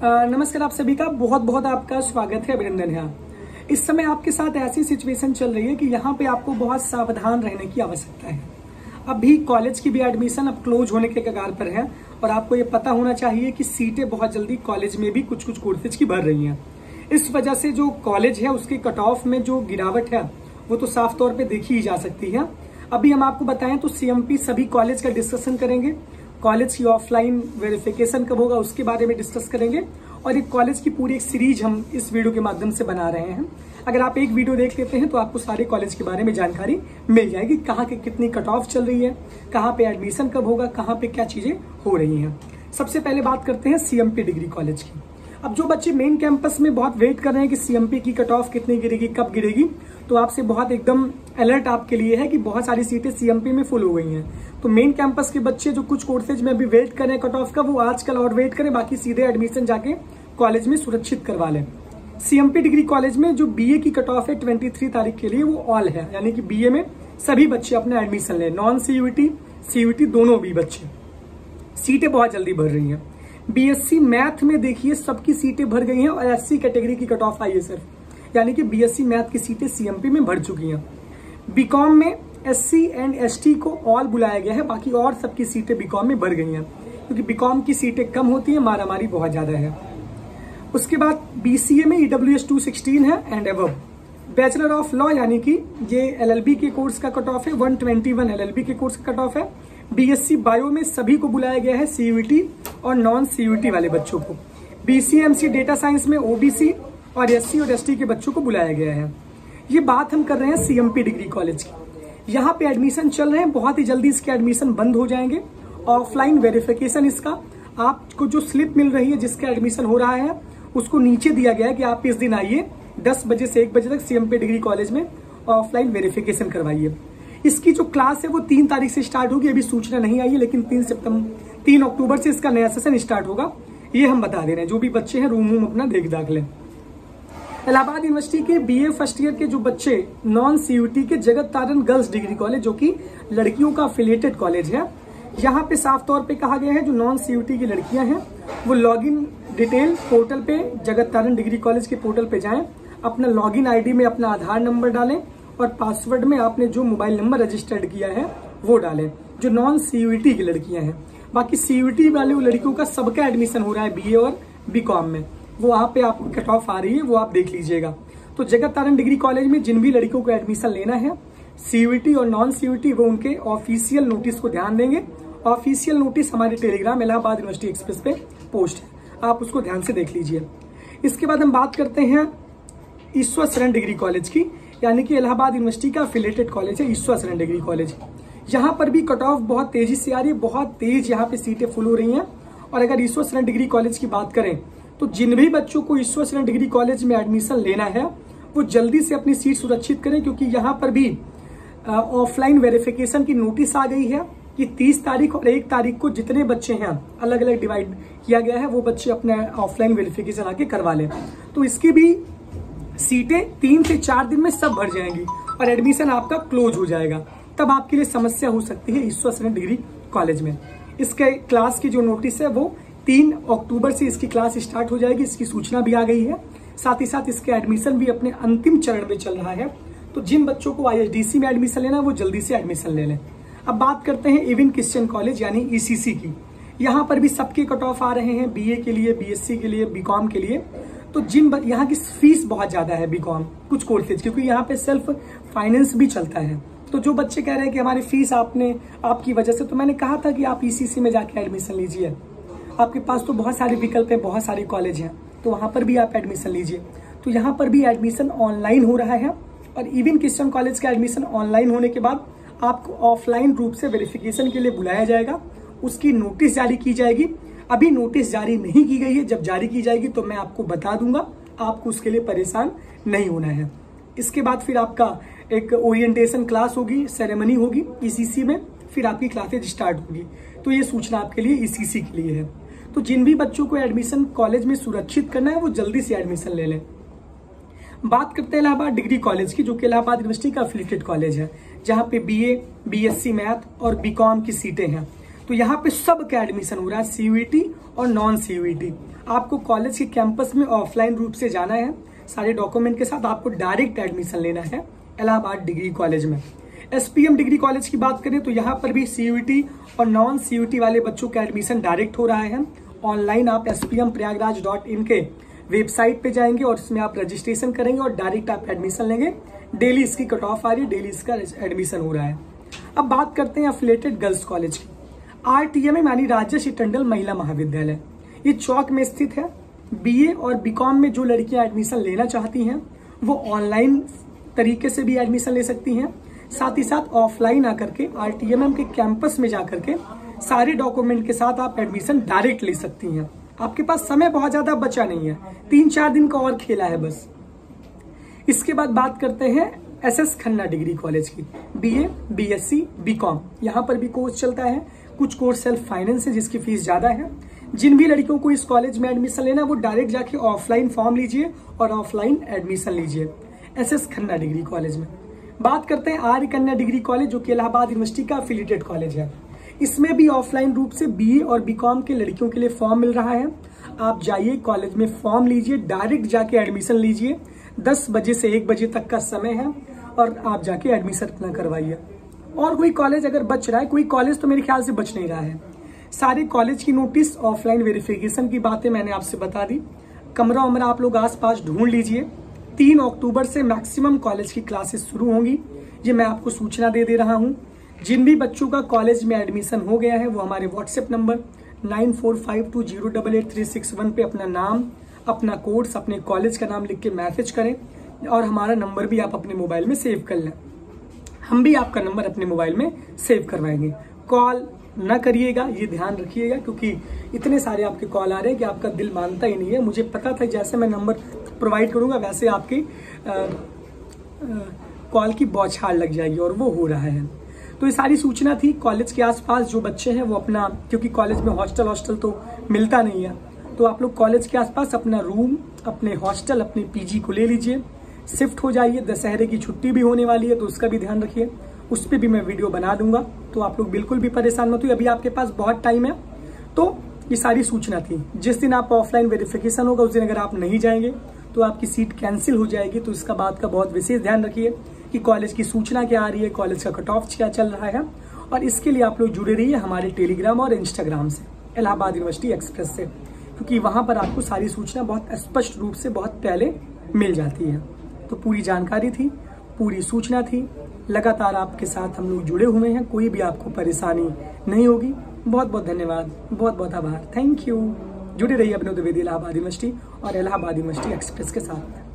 नमस्कार, आप सभी का बहुत बहुत आपका स्वागत है, अभिनंदन है। इस समय आपके साथ ऐसी सिचुएशन चल रही है कि यहाँ पे आपको बहुत सावधान रहने की आवश्यकता है। अभी कॉलेज की भी एडमिशन अब क्लोज होने के कगार पर है और आपको ये पता होना चाहिए कि सीटें बहुत जल्दी कॉलेज में भी कुछ कोर्सेज की भर रही हैं। इस वजह से जो कॉलेज है उसके कट ऑफ में जो गिरावट है वो तो साफ तौर पर देखी ही जा सकती है। अभी हम आपको बताएं तो सीएमपी सभी कॉलेज का डिस्कशन करेंगे, कॉलेज की ऑफलाइन वेरिफिकेशन कब होगा उसके बारे में डिस्कस करेंगे और एक कॉलेज की पूरी एक सीरीज हम इस वीडियो के माध्यम से बना रहे हैं। अगर आप एक वीडियो देख लेते हैं तो आपको सारे कॉलेज के बारे में जानकारी मिल जाएगी, कहाँ के कितनी कट ऑफ चल रही है, कहाँ पे एडमिशन कब होगा, कहाँ पे क्या चीजें हो रही हैं। सबसे पहले बात करते हैं सीएमपी डिग्री कॉलेज की। अब जो बच्चे मेन कैंपस में बहुत वेट कर रहे हैं कि सीएमपी की कट ऑफ कितनी गिरेगी, कब गिरेगी, तो आपसे बहुत एकदम अलर्ट आपके लिए है कि बहुत सारी सीटें सीएमपी में फुल हो गई हैं। तो मेन कैंपस के बच्चे जो कुछ कोर्सेज में अभी वेट कर रहे हैं कट ऑफ का, वो आजकल और वेट करें, बाकी सीधे एडमिशन जाके कॉलेज में सुरक्षित करवा लें। सीएमपी डिग्री कॉलेज में जो बीए की कट ऑफ है 23 तारीख के लिए, वो ऑल है, यानी कि बीए में सभी बच्चे अपना एडमिशन लें, नॉन सीयूटी सीयूटी दोनों भी बच्चे। सीटें बहुत जल्दी भर रही हैं। बीएससी मैथ में देखिए सबकी सीटें भर गई हैं और एससी कैटेगरी की कट ऑफ आई है सिर्फ, यानी कि बीएससी मैथ की सीटें सीएमपी में भर चुकी हैं। बीकॉम में एससी एंड एसटी को ऑल बुलाया गया है, बाकी और सबकी सीटें बीकॉम में भर गई हैं, क्योंकि बीकॉम की सीटें कम होती है, मारामारी बहुत ज्यादा है। उसके बाद बीसीए में ईडब्ल्यूएस 216 है and above. Bachelor of law यानी कि ये एलएलबी के कोर्स का कट ऑफ है, 121 एलएलबी के कोर्स का कट ऑफ है। बीएससी बायो में सभी को बुलाया गया है, सीयूटी और नॉन सीयूटी वाले बच्चों को। बीसीएमसी डेटा साइंस में ओबीसी और एससी और एसटी के बच्चों को बुलाया गया है। ये बात हम कर रहे हैं सीएमपी डिग्री कॉलेज की। यहाँ पे एडमिशन चल रहे हैं, बहुत ही जल्दी इसके एडमिशन बंद हो जाएंगे। ऑफलाइन वेरिफिकेशन इसका, आपको जो स्लिप मिल रही है जिसका एडमिशन हो रहा है उसको नीचे दिया गया है कि आप इस दिन आइए 10 बजे से 1 बजे तक सीएमपी डिग्री कॉलेज में ऑफलाइन वेरिफिकेशन करवाइए। इसकी जो क्लास है वो 3 तारीख से स्टार्ट होगी, अभी सूचना नहीं आई है, लेकिन 3 अक्टूबर से इसका नया सेशन स्टार्ट होगा, ये हम बता दे रहे हैं। जो भी बच्चे हैं रूम अपना देख दाख लें। इलाहाबाद यूनिवर्सिटी के बीए फर्स्ट ईयर के जो बच्चे नॉन सीयूटी के जगत तारण गर्ल्स डिग्री कॉलेज, जो कि लड़कियों का अफिलिएटेड कॉलेज है, यहाँ पे साफ तौर पे कहा गया है जो नॉन सीयूटी की लड़कियां हैं वो लॉगिन डिटेल पोर्टल पे, जगत तारण डिग्री कॉलेज के पोर्टल पे जाएं, अपना लॉगिन आईडी में अपना आधार नंबर डालें और पासवर्ड में आपने जो मोबाइल नंबर रजिस्टर्ड किया है वो डालें, जो नॉन सीयूटी की लड़कियां हैं। बाकी सीयूटी वाले लड़कियों का सबका एडमिशन हो रहा है बीए और बीकॉम में, वो वहां पे आपको कट ऑफ आ रही है, वो आप देख लीजिएगा। तो जगत तारण डिग्री कॉलेज में जिन भी लड़कियों को एडमिशन लेना है सीयूटी और नॉन सीयूटी, वो उनके ऑफिशियल नोटिस को ध्यान देंगे। ऑफिशियल नोटिस हमारे टेलीग्राम इलाहाबाद यूनिवर्सिटी एक्सप्रेस पे पोस्ट है, आप उसको ध्यान से देख लीजिए। इसके बाद हम बात करते हैं ईश्वर शरण डिग्री कॉलेज की, यानी कि इलाहाबाद यूनिवर्सिटी का अफिलिएटेड कॉलेज है ईश्वर शरण डिग्री कॉलेज। यहाँ पर भी कट ऑफ बहुत तेजी से आ रही है, बहुत तेज यहाँ पे सीटें फुल हो रही हैं। और अगर ईश्वर शरण डिग्री कॉलेज की बात करें तो जिन भी बच्चों को ईश्वर शरण डिग्री कॉलेज में एडमिशन लेना है वो जल्दी से अपनी सीट सुरक्षित करें, क्योंकि यहाँ पर भी ऑफलाइन वेरिफिकेशन की नोटिस आ गई है कि 30 तारीख और 1 तारीख को जितने बच्चे हैं अलग अलग डिवाइड किया गया है, वो बच्चे अपने ऑफलाइन वेरिफिकेशन आके करवा लें। तो इसकी भी सीटें 3 से 4 दिन में सब भर जाएंगी और एडमिशन आपका क्लोज हो जाएगा। तब आपके लिए समस्या हो सकती है ईश्वर शरण डिग्री कॉलेज में। इसके क्लास की जो नोटिस है वो 3 अक्टूबर से इसकी क्लास स्टार्ट हो जाएगी, इसकी सूचना भी आ गई है। साथ ही साथ इसके एडमिशन भी अपने अंतिम चरण में चल रहा है। तो जिन बच्चों को आईएसडीसी में एडमिशन लेना है वो जल्दी से एडमिशन ले लें। अब बात करते हैं इवन क्रिश्चियन कॉलेज यानी ईसीसी की। यहाँ पर भी सबके कट ऑफ आ रहे हैं, बीए के लिए, बीएससी के लिए, बीकॉम के लिए। तो यहाँ की फीस बहुत ज्यादा है बीकॉम कुछ कोर्सेज, क्योंकि यहाँ पे सेल्फ फाइनेंस भी चलता है। तो जो बच्चे कह रहे हैं कि हमारी फीस आपकी वजह से, तो मैंने कहा था कि आप ईसीसी में जाके एडमिशन लीजिए, आपके पास तो बहुत सारे विकल्प है, बहुत सारी कॉलेज हैं, तो वहां पर भी आप एडमिशन लीजिए। तो यहाँ पर भी एडमिशन ऑनलाइन हो रहा है और इवन क्रिश्चियन कॉलेज का एडमिशन ऑनलाइन होने के बाद आपको ऑफलाइन रूप से वेरिफिकेशन के लिए बुलाया जाएगा, उसकी नोटिस जारी की जाएगी। अभी नोटिस जारी नहीं की गई है, जब जारी की जाएगी तो मैं आपको बता दूंगा, आपको उसके लिए परेशान नहीं होना है। इसके बाद फिर आपका एक ओरिएंटेशन क्लास होगी, सेरेमनी होगी ईसीसी में, फिर आपकी क्लासेज स्टार्ट होगी। तो ये सूचना आपके लिए ईसीसी के लिए है। तो जिन भी बच्चों को एडमिशन कॉलेज में सुरक्षित करना है वो जल्दी से एडमिशन ले लें। बात करते हैं इलाहाबाद डिग्री कॉलेज की, जो कि इलाहाबाद यूनिवर्सिटी का अफिलिएटेड कॉलेज है, जहाँ पे बीए, बीएससी मैथ और बीकॉम की सीटें हैं। तो तो यहाँ पे सब का एडमिशन हो रहा है, सीयूईटी और नॉन सीयूईटी। आपको कॉलेज के कैंपस में ऑफलाइन रूप से जाना है, सारे डॉक्यूमेंट के साथ आपको डायरेक्ट एडमिशन लेना है इलाहाबाद डिग्री कॉलेज में। एसपीएम डिग्री कॉलेज की बात करें तो यहाँ पर भी सीयूईटी और नॉन सीयूईटी वाले बच्चों का एडमिशन डायरेक्ट हो रहा है। ऑनलाइन आप spmprayagraj.in के वेबसाइट पे जाएंगे और इसमें आप रजिस्ट्रेशन करेंगे और डायरेक्ट आप एडमिशन लेंगे। डेली इसकी कट ऑफ आ रही है, डेली इसका एडमिशन हो रहा है। अब बात करते हैं एफिलिएटेड गर्ल्स कॉलेज की। RTM यानी राजर्षि टंडन महिला महाविद्यालय, ये चौक में स्थित है। BA और BCom में जो लड़कियां एडमिशन लेना चाहती हैं वो ऑनलाइन तरीके से भी एडमिशन ले सकती हैं, साथ ही साथ ऑफलाइन आकर के RTM के कैंपस में जाकर के सारे डॉक्यूमेंट के साथ आप एडमिशन डायरेक्ट ले सकती हैं। आपके पास समय बहुत ज्यादा बचा नहीं है, 3-4 दिन का और खेला है बस। इसके बाद बात करते हैं SS खन्ना डिग्री कॉलेज की। BA, BSc, BCom यहाँ पर भी कोर्स चलता है। कुछ कोर्स सेल्फ फाइनेंस है जिसकी फीस ज्यादा है। जिन भी लड़कियों को इस कॉलेज में एडमिशन लेना है वो डायरेक्ट जाके ऑफलाइन फॉर्म लीजिए और ऑफलाइन एडमिशन लीजिए SS खन्ना डिग्री कॉलेज में। बात करते हैं आर्य कन्या डिग्री कॉलेज, जो कि इलाहाबाद यूनिवर्सिटी का एफिलिएटेड कॉलेज है। इसमें भी ऑफलाइन रूप से BA और BCom के लड़कियों के लिए फॉर्म मिल रहा है। आप जाइए कॉलेज में फॉर्म लीजिए, डायरेक्ट जाके एडमिशन लीजिए। 10 बजे से 1 बजे तक का समय है और आप जाके एडमिशन अपना करवाइए। और कोई कॉलेज अगर बच रहा है, कोई कॉलेज तो मेरे ख्याल से बच नहीं रहा है। सारे कॉलेज की नोटिस, ऑफलाइन वेरिफिकेशन की बातें मैंने आपसे बता दी। कमरा उमरा आप लोग आसपास ढूंढ लीजिए। 3 अक्टूबर से मैक्सिमम कॉलेज की क्लासेस शुरू होंगी, ये मैं आपको सूचना दे रहा हूँ। जिन भी बच्चों का कॉलेज में एडमिशन हो गया है वो हमारे व्हाट्सएप नंबर 9452083361 पे अपना नाम, अपना कोर्स, अपने कॉलेज का नाम लिख के मैसेज करें और हमारा नंबर भी आप अपने मोबाइल में सेव कर लें। हम भी आपका नंबर अपने मोबाइल में सेव करवाएंगे। कॉल ना करिएगा, ये ध्यान रखिएगा, क्योंकि इतने सारे आपके कॉल आ रहे हैं कि आपका दिल मानता ही नहीं है। मुझे पता था जैसे मैं नंबर प्रोवाइड करूंगा वैसे आपकी कॉल की बौछार लग जाएगी और वो हो रहा है। तो ये सारी सूचना थी। कॉलेज के आसपास जो बच्चे हैं वो अपना, क्योंकि कॉलेज में हॉस्टल तो मिलता नहीं है, तो आप लोग कॉलेज के आसपास अपना रूम, अपने हॉस्टल, अपने PG को ले लीजिए, शिफ्ट हो जाइए। दशहरे की छुट्टी भी होने वाली है तो उसका भी ध्यान रखिए, उस पर भी मैं वीडियो बना दूंगा, तो आप लोग बिल्कुल भी परेशान मत होइए। अभी आपके पास बहुत टाइम है। तो ये सारी सूचना थी। जिस दिन आप ऑफलाइन वेरिफिकेशन होगा उस दिन अगर आप नहीं जाएंगे तो आपकी सीट कैंसिल हो जाएगी। तो इसका बात का बहुत विशेष ध्यान रखिए कि कॉलेज की सूचना क्या आ रही है, कॉलेज का कट ऑफ क्या चल रहा है। और इसके लिए आप लोग जुड़े रहिए हमारे टेलीग्राम और इंस्टाग्राम से, इलाहाबाद यूनिवर्सिटी एक्सप्रेस से, क्योंकि वहां पर आपको सारी सूचना बहुत स्पष्ट रूप से बहुत पहले मिल जाती है। तो पूरी जानकारी थी, पूरी सूचना थी। लगातार आपके साथ हम लोग जुड़े हुए हैं, कोई भी आपको परेशानी नहीं होगी। बहुत बहुत धन्यवाद, बहुत बहुत आभार, थैंक यू। जुड़े रहिए अपने द्विवेदी इलाहाबाद यूनिवर्सिटी और इलाहाबाद यूनिवर्सिटी एक्सप्रेस के साथ।